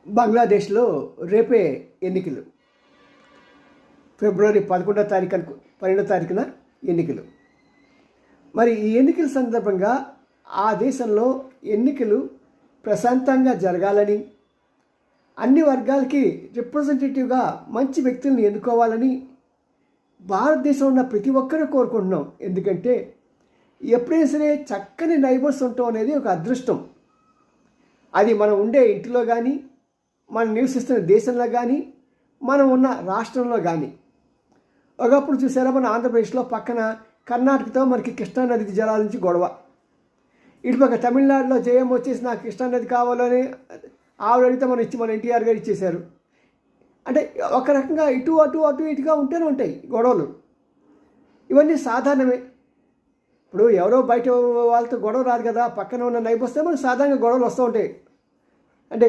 బంగ్లాదేశ్లో రేపే ఎన్నికలు. ఫిబ్రవరి 12వ తారీఖున ఎన్నికలు. మరి ఈ ఎన్నికల సందర్భంగా ఆ దేశంలో ఎన్నికలు ప్రశాంతంగా జరగాలని, అన్ని వర్గాలకి రిప్రజెంటేటివ్గా మంచి వ్యక్తుల్ని ఎన్నుకోవాలని భారతదేశం ఉన్న ప్రతి ఒక్కరూ కోరుకుంటున్నాం. ఎందుకంటే ఎప్పుడైనా సరే చక్కని నైబర్స్ ఉండటం అనేది ఒక అదృష్టం. అది మనం ఉండే ఇంటిలో కానీ, మనం నివసిస్తున్న దేశంలో కానీ, మనం ఉన్న రాష్ట్రంలో కానీ. ఒకప్పుడు చూసారా, మన ఆంధ్రప్రదేశ్లో పక్కన కర్ణాటకతో మనకి కృష్ణానది జలాల నుంచి గొడవ. ఇటుపక్క తమిళనాడులో జయం వచ్చేసి నాకు కృష్ణానది కావాలని ఆవిడ అడిగితే మన ఎన్టీఆర్ గారు ఇచ్చేశారు. అంటే ఒక రకంగా ఇటు అటు అటు ఇటుగా ఉంటూనే ఉంటాయి గొడవలు. ఇవన్నీ సాధారణమే. ఇప్పుడు ఎవరో బయట వాళ్ళతో గొడవ రాదు కదా, పక్కన ఉన్న నైబర్స్తో మనకు సాధారణంగా గొడవలు వస్తూ ఉంటాయి. అంటే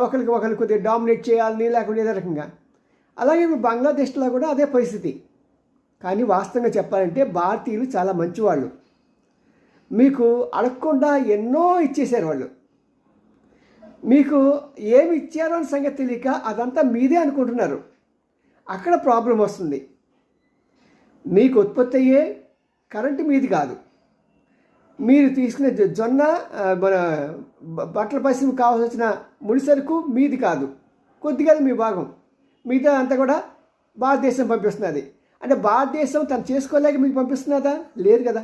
ఒకరికి కొద్దిగా డామినేట్ చేయాలని, లేకుంటే ఏదో రకంగా. అలాగే ఇప్పుడు బంగ్లాదేశ్లో కూడా అదే పరిస్థితి. కానీ వాస్తవంగా చెప్పాలంటే భారతీయులు చాలా మంచివాళ్ళు. మీకు అడగకుండా ఎన్నో ఇచ్చేశారు వాళ్ళు. మీకు ఏమి ఇచ్చారో అని సంగతి తెలియక అదంతా మీదే అనుకుంటున్నారు. అక్కడ ప్రాబ్లం వస్తుంది. మీకు ఉత్పత్తి అయ్యే కరెంటు మీది కాదు. మీరు తీసుకునే జొన్న, మన బట్టల పరిశ్రమకు కావాల్సి వచ్చిన ముడి సరుకు మీది కాదు, కొద్దిగా మీ భాగం. మిగతా అంతా కూడా భారతదేశం పంపిస్తున్నది. అంటే భారతదేశం తను చేసుకోలేక మీకు పంపిస్తున్నదా? లేదు కదా.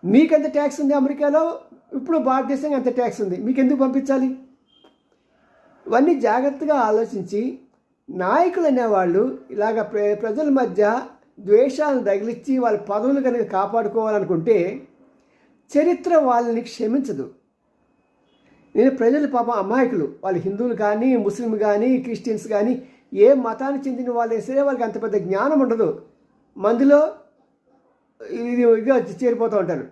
మీకెంత ట్యాక్స్ ఉంది అమెరికాలో, ఇప్పుడు భారతదేశానికి అంత ట్యాక్స్ ఉంది, మీకు ఎందుకు పంపించాలి? ఇవన్నీ జాగ్రత్తగా ఆలోచించి నాయకులు అనేవాళ్ళు ఇలాగ ప్రజల మధ్య ద్వేషాలను తగిలిచ్చి వాళ్ళ పదవులు కనుక కాపాడుకోవాలనుకుంటే చరిత్ర వాళ్ళని క్షమించదు. నేను ప్రజలు పాపం అమాయకులు, వాళ్ళు హిందువులు కానీ, ముస్లిం కానీ, క్రిస్టియన్స్ కానీ, ఏ మతానికి చెందిన వాళ్ళే సరే వాళ్ళకి అంత పెద్ద జ్ఞానం ఉండదు. మందులో ఇదిగా చేరిపోతూ ఉంటారు.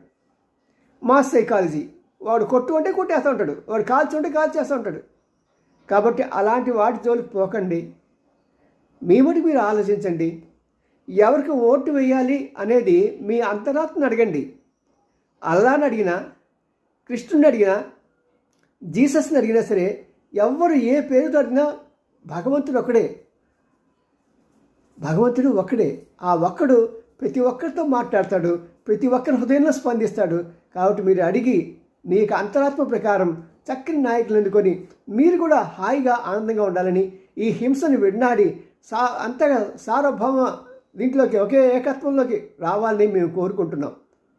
Mass psychology. వాడు కొట్టు అంటే కొట్టేస్తూ ఉంటాడు, వాడు కాల్చి ఉంటే కాల్చేస్తూ ఉంటాడు. కాబట్టి అలాంటి వాటి జోలికి పోకండి. మీ మటుకు మీరు ఆలోచించండి. ఎవరికి ఓటు వేయాలి అనేది మీ అంతరాత్మను అడగండి. అల్లాని అడిగినా, కృష్ణుని అడిగినా, జీసస్ని అడిగినా సరే, ఎవరు ఏ పేరుతో అడిగినా భగవంతుడు ఒక్కడే. భగవంతుడు ఒక్కడే. ఆ ఒక్కడు ప్రతి ఒక్కరితో మాట్లాడతాడు, ప్రతి ఒక్కరి హృదయంలో స్పందిస్తాడు. కాబట్టి మీరు అడిగి మీకు అంతరాత్మ ప్రకారం చక్కని నాయకులు ఎన్నుకొని మీరు కూడా హాయిగా ఆనందంగా ఉండాలని, ఈ హింసను విడనాడి అంతగా సార్వభౌమ దీంట్లోకి ఒకే ఏకత్వంలోకి రావాలని మేము కోరుకుంటున్నాం.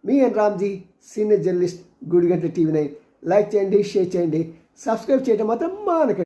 మీ N Ramji, senior journalist, Gudiganta TV9. Like చేయండి, షేర్ చేయండి, సబ్స్క్రైబ్ చేయడం మాత్రం మానకండి.